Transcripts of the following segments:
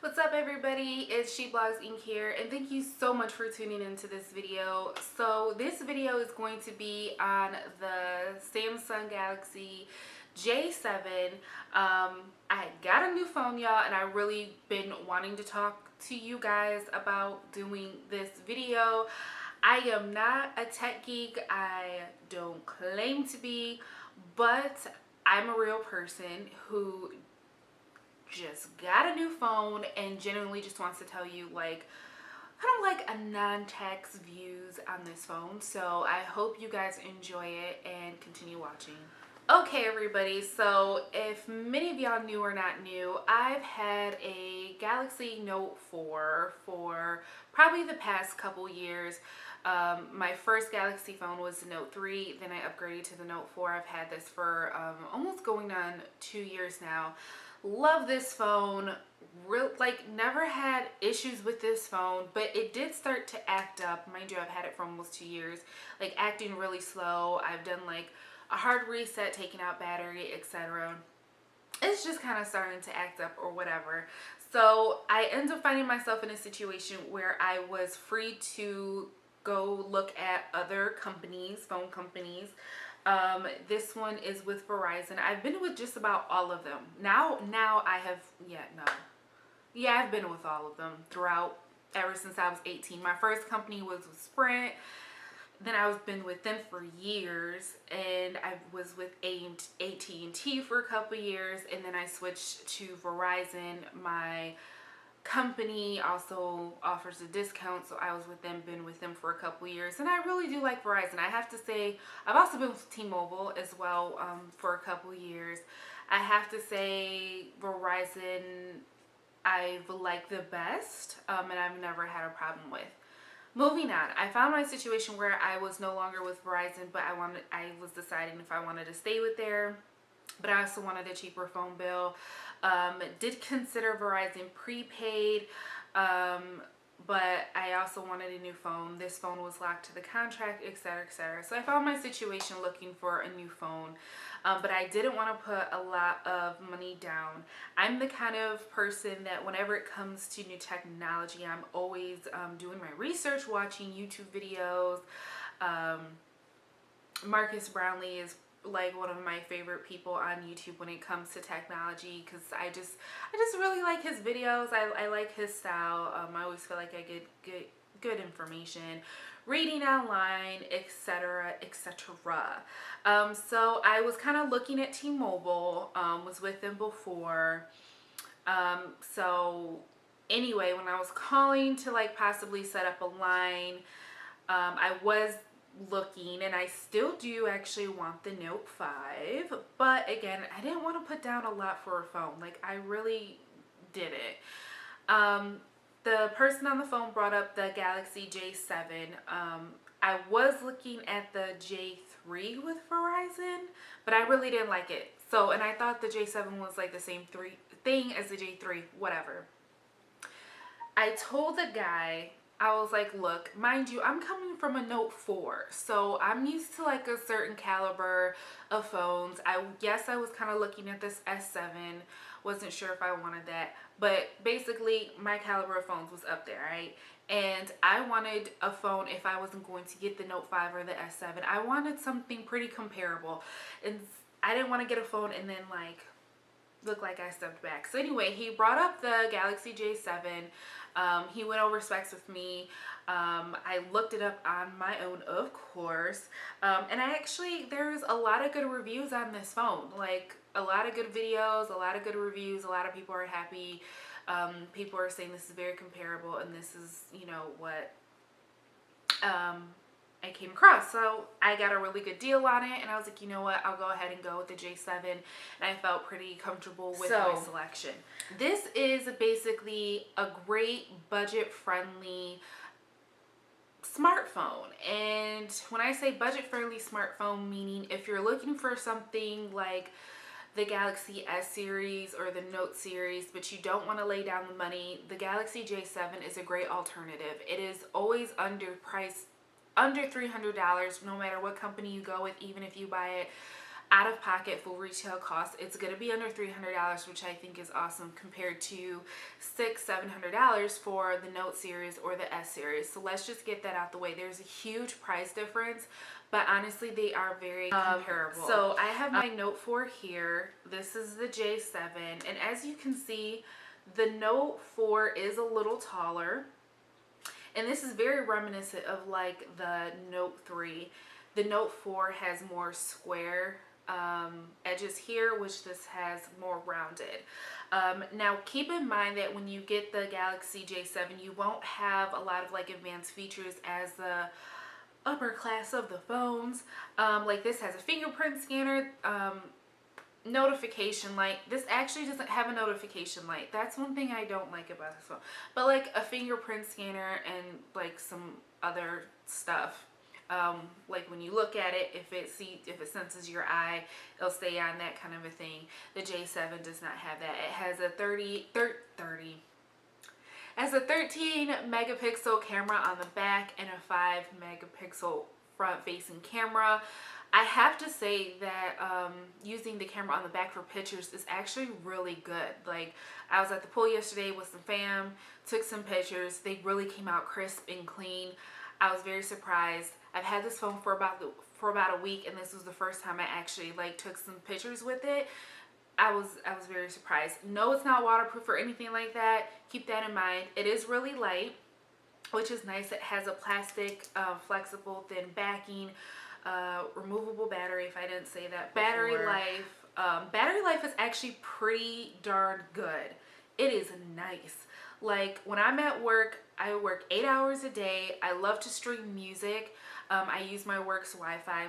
What's up everybody, it's She Blogs Inc. here, and thank you so much for tuning into this video. So this video is going to be on the Samsung Galaxy J7. I got a new phone, y'all, and I really been wanting to talk to you guys about doing this video. I am not a tech geek, I don't claim to be, but I'm a real person who just got a new phone and genuinely just wants to tell you like kind of like a non-tax views on this phone. So I hope you guys enjoy it and continue watching. Okay everybody, so if many of y'all new or not new, I've had a Galaxy Note 4 for probably the past couple years. My first Galaxy phone was the Note 3, then I upgraded to the Note 4. I've had this for almost going on 2 years now. Love this phone. Never had issues with this phone, but it did start to act up. Mind you, I've had it for almost 2 years, like acting really slow. I've done like a hard reset, taking out battery, etc. It's just kind of starting to act up or whatever. So I ended up finding myself in a situation where I was free to go look at other companies, phone companies. This one is with Verizon. I've been with just about all of them. Now I have, I've been with all of them throughout, ever since I was 18. My first company was with Sprint. Then I've been with them for years, and I was with AT&T for a couple years, and then I switched to Verizon. My company also offers a discount, so I was with them, been with them for a couple years, and I really do like Verizon. I have to say, I've also been with T-Mobile as well for a couple years. I have to say Verizon I've liked the best, and I've never had a problem with. Moving on, I found my situation where I was no longer with Verizon, but I was deciding if I wanted to stay with there, but I also wanted a cheaper phone bill. Did consider Verizon prepaid, but I also wanted a new phone. This phone was locked to the contract, etc., etc. So I found my situation looking for a new phone, but I didn't want to put a lot of money down. I'm the kind of person that whenever it comes to new technology, I'm always doing my research, watching YouTube videos. Marcus Brownlee is like one of my favorite people on YouTube when it comes to technology, because I just really like his videos. I like his style. I always feel like I get good information reading online, etc., etc. So I was kind of looking at T-Mobile, was with them before. So anyway, when I was calling to like possibly set up a line, I was looking, and I still do actually want the Note 5, but again, I didn't want to put down a lot for a phone. Like, I really didn't. The person on the phone brought up the Galaxy J7. I was looking at the J3 with Verizon, but I really didn't like it. So, and I thought the J7 was like the same thing as the J3, whatever. I told the guy, I was like, look, mind you, I'm coming from a Note 4, so I'm used to like a certain caliber of phones. Yes, I was kind of looking at this S7, wasn't sure if I wanted that, but basically my caliber of phones was up there, right? And I wanted a phone, if I wasn't going to get the Note 5 or the S7, I wanted something pretty comparable, and I didn't want to get a phone and then like look like I stepped back. So anyway, he brought up the Galaxy J7. He went over specs with me. I looked it up on my own, of course. And there's a lot of good reviews on this phone. Like, a lot of good videos, a lot of good reviews. A lot of people are happy. People are saying this is very comparable, and this is, you know, what I came across. So I got a really good deal on it, and I was like, you know what, I'll go ahead and go with the J7, and I felt pretty comfortable with my selection. This is basically a great budget-friendly smartphone. And when I say budget-friendly smartphone, meaning if you're looking for something like the Galaxy S series or the Note series, but you don't want to lay down the money, the Galaxy J7 is a great alternative. It is always under $300, no matter what company you go with. Even if you buy it out of pocket full retail cost, it's going to be under $300, which I think is awesome compared to $600-700 for the Note series or the S series. So let's just get that out the way. There's a huge price difference, but honestly they are very comparable. So I have my Note 4 here. This is the J7, and as you can see, the Note 4 is a little taller, and this is very reminiscent of like the Note 3. The Note 4 has more square edges here, which this has more rounded. Now keep in mind that when you get the Galaxy J7, you won't have a lot of like advanced features as the upper class of the phones. Like this has a fingerprint scanner, notification light. This actually doesn't have a notification light. That's one thing I don't like about this phone. But like a fingerprint scanner and like some other stuff. Like when you look at it, if it senses your eye, it'll stay on, that kind of a thing. The J7 does not have that. It has a 13 megapixel camera on the back and a 5 megapixel front facing camera. I have to say that using the camera on the back for pictures is actually really good. Like I was at the pool yesterday with some fam, took some pictures. They really came out crisp and clean. I was very surprised. I've had this phone for about a week, and this was the first time I actually like took some pictures with it. I was very surprised. No, it's not waterproof or anything like that. Keep that in mind. It is really light, which is nice. It has a plastic, flexible, thin backing, removable battery, if I didn't say that before. Battery life is actually pretty darn good. It is nice. Like when I'm at work, I work 8 hours a day. I love to stream music. I use my work's Wi-Fi.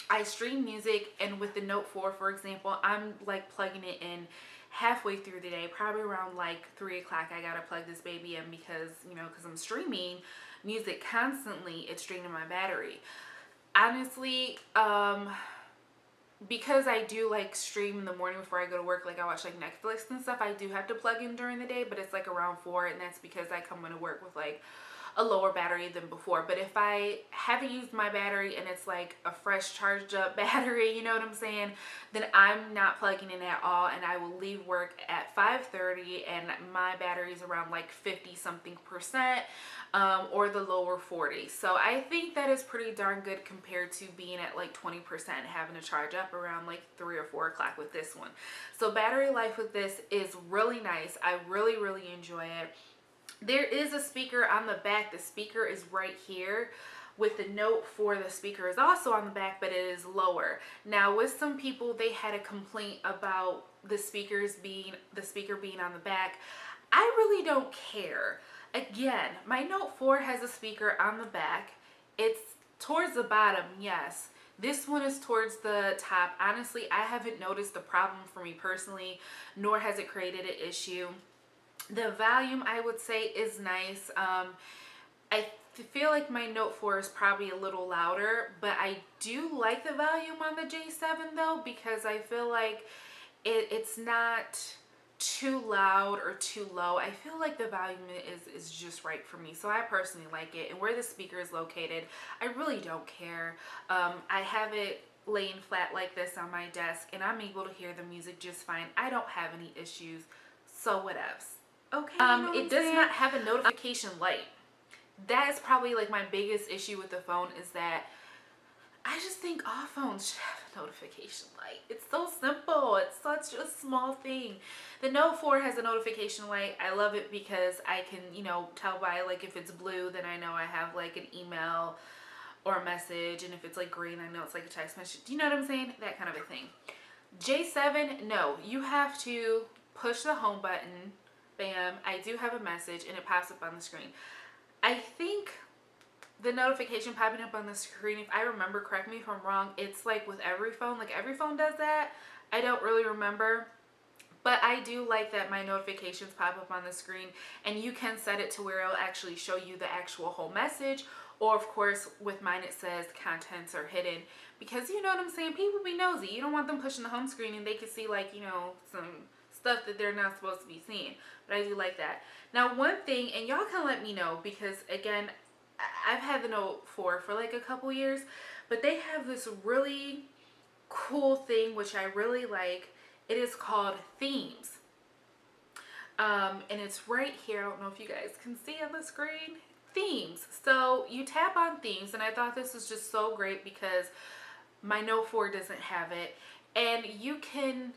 I stream music, and with the Note 4, for example, I'm like plugging it in halfway through the day, probably around like 3 o'clock. I gotta plug this baby in because, you know, because I'm streaming music constantly, it's draining my battery. Honestly, because I do like stream in the morning before I go to work, like I watch like Netflix and stuff, I do have to plug in during the day, but it's like around 4, and that's because I come into work with like a lower battery than before. But if I haven't used my battery and it's like a fresh charged up battery, you know what I'm saying, then I'm not plugging in at all, and I will leave work at 5:30 and my battery is around like 50 something percent, or the lower 40. So I think that is pretty darn good compared to being at like 20% and having to charge up around like 3 or 4 o'clock with this one. So battery life with this is really nice. I really enjoy it. There is a speaker on the back. The speaker is right here. With the Note 4, the speaker is also on the back, but it is lower. Now, with some people, they had a complaint about the speaker being on the back. I really don't care. Again, my Note 4 has a speaker on the back. It's towards the bottom, yes. This one is towards the top. Honestly, I haven't noticed a problem for me personally, nor has it created an issue. The volume, I would say, is nice. I feel like my Note 4 is probably a little louder, but I do like the volume on the J7 though, because I feel like it's not too loud or too low. I feel like the volume is just right for me, so I personally like it. And where the speaker is located, I really don't care. I have it laying flat like this on my desk, and I'm able to hear the music just fine. I don't have any issues, so whatevs. Okay. It does not have a notification light. That is probably like my biggest issue with the phone, is that I just think all phones should have a notification light. It's so simple. It's such a small thing. The Note 4 has a notification light. I love it because I can, you know, tell by like if it's blue, then I know I have like an email or a message, and if it's like green, I know it's like a text message. Do you know what I'm saying? That kind of a thing. J7, no, you have to push the home button. Bam, I do have a message and it pops up on the screen. I think the notification popping up on the screen, if I remember, correct me if I'm wrong, it's like with every phone. Like every phone does that. I don't really remember. But I do like that my notifications pop up on the screen, and you can set it to where it'll actually show you the actual whole message. Or of course, with mine it says contents are hidden, because you know what I'm saying, people be nosy. You don't want them pushing the home screen and they can see like, you know, some stuff that they're not supposed to be seeing. But I do like that. Now one thing, and y'all can let me know, because again, I've had the Note 4 for like a couple years, but they have this really cool thing which I really like. It is called Themes. And it's right here. I don't know if you guys can see on the screen. Themes. So you tap on Themes, and I thought this was just so great because my Note 4 doesn't have it, and you can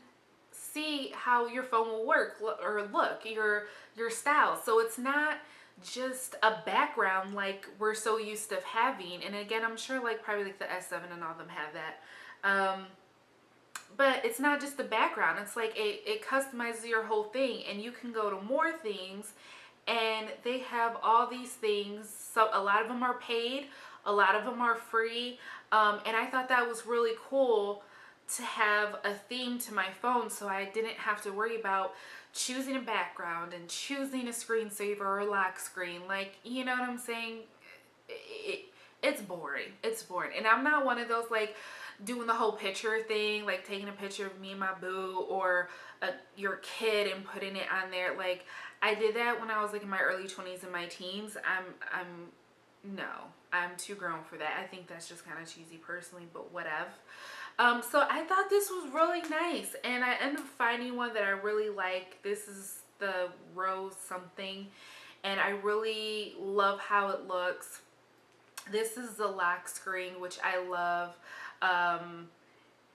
see how your phone will work or look your style. So it's not just a background like we're so used to having. And again, I'm sure like probably like the S7 and all of them have that. But it's not just the background. It's like it customizes your whole thing, and you can go to more things, and they have all these things. So a lot of them are paid, a lot of them are free, and I thought that was really cool to have a theme to my phone, so I didn't have to worry about choosing a background and choosing a screensaver or a lock screen. Like, you know what I'm saying? It's boring. It's boring. And I'm not one of those like doing the whole picture thing, like taking a picture of me and my boo or your kid and putting it on there. Like, I did that when I was like in my early 20s and my teens. I'm too grown for that. I think that's just kind of cheesy personally, but whatever. So I thought this was really nice, and I ended up finding one that I really like. This is the Rose something, and I really love how it looks. This is the lock screen, which I love.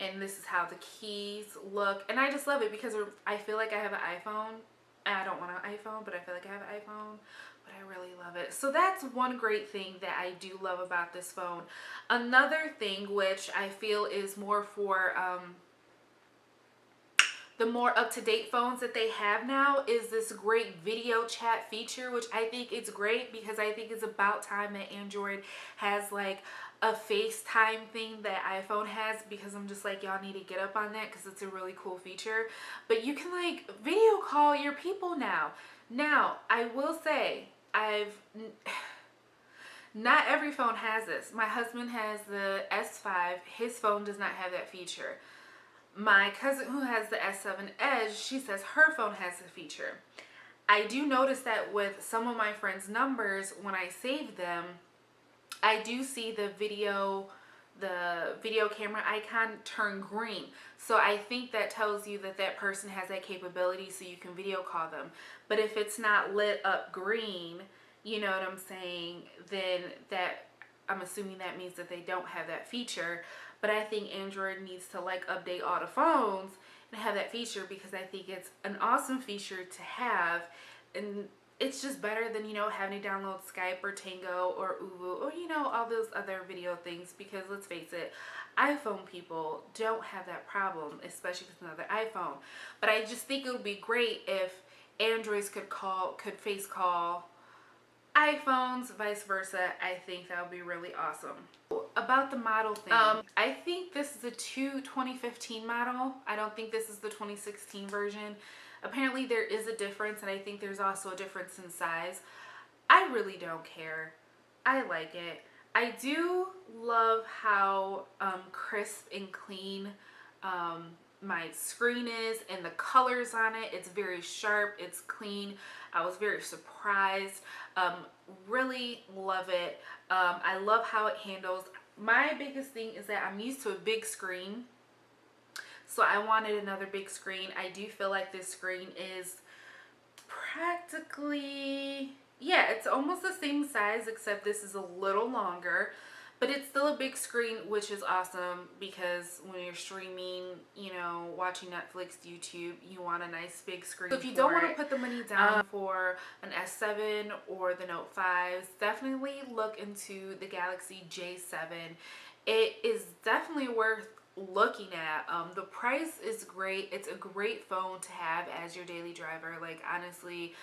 And this is how the keys look, and I just love it because I feel like I have an iPhone. I don't want an iPhone, but I feel like I have an iPhone, but I really love it. So that's one great thing that I do love about this phone. Another thing which I feel is more for the more up-to-date phones that they have now is this great video chat feature, which I think is great because I think it's about time that Android has like a FaceTime thing that iPhone has, because I'm just like, y'all need to get up on that because it's a really cool feature. But you can like video call your people now. Now, I will say, not every phone has this. My husband has the S5. His phone does not have that feature. My cousin who has the S7 Edge, she says her phone has the feature. I do notice that with some of my friends' numbers, when I save them, I do see the video camera icon turn green. So I think that tells you that that person has that capability, so you can video call them. But if it's not lit up green, you know what I'm saying, then that, I'm assuming that means that they don't have that feature. But I think Android needs to like update all the phones and have that feature, because I think it's an awesome feature to have, and it's just better than, you know, having to download Skype or Tango or Uvu or, you know, all those other video things. Because let's face it, iPhone people don't have that problem, especially with another iPhone. But I just think it would be great if Androids could face call iPhones, vice versa. I think that would be really awesome. About the model thing, I think this is a 2015 model. I don't think this is the 2016 version. Apparently there is a difference, and I think there's also a difference in size. I really don't care. I like it. I do love how crisp and clean my screen is, and the colors on it. It's very sharp, it's clean. I was very surprised. Really love it. I love how it handles. My biggest thing is that I'm used to a big screen, so I wanted another big screen. I do feel like this screen is practically, yeah, it's almost the same size, except this is a little longer. But it's still a big screen, which is awesome, because when you're streaming, you know, watching Netflix, YouTube, you want a nice big screen. So if you don't want to put the money down for an S7 or the Note 5s, definitely look into the Galaxy J7. It is definitely worth looking at. The price is great. It's a great phone to have as your daily driver. Like, honestly,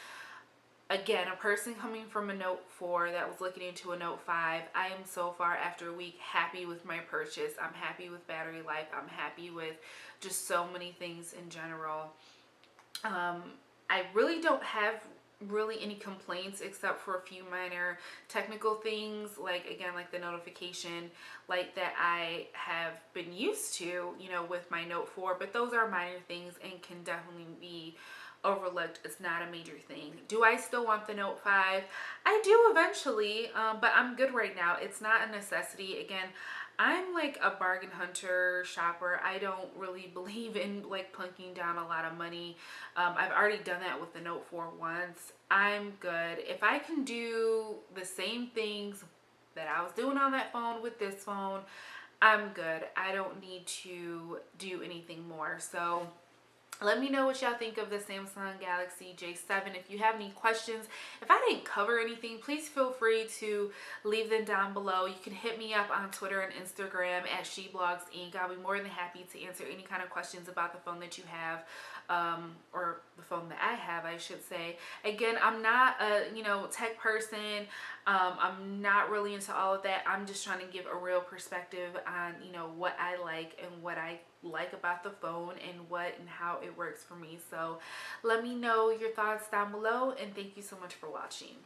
again, a person coming from a Note 4 that was looking into a Note 5, I am so far, after a week, happy with my purchase. I'm happy with battery life. I'm happy with just so many things in general. I really don't have any complaints, except for a few minor technical things, like, again, like the notification light that I have been used to, you know, with my Note 4. But those are minor things and can definitely be overlooked. It's not a major thing. Do I still want the Note 5? I do eventually, but I'm good right now. It's not a necessity. Again, I'm like a bargain hunter shopper. I don't really believe in like plunking down a lot of money. I've already done that with the Note 4 once. I'm good. If I can do the same things that I was doing on that phone with this phone, I'm good. I don't need to do anything more. So let me know what y'all think of the Samsung Galaxy J7. If you have any questions, if I didn't cover anything, please feel free to leave them down below. You can hit me up on Twitter and Instagram at SheBlogsInc. I'll be more than happy to answer any kind of questions about the phone that you have, or the phone that I have, I should say. Again, I'm not a tech person. I'm not really into all of that. I'm just trying to give a real perspective on what I like and what I like about the phone and what and how it works for me. So let me know your thoughts down below, and thank you so much for watching.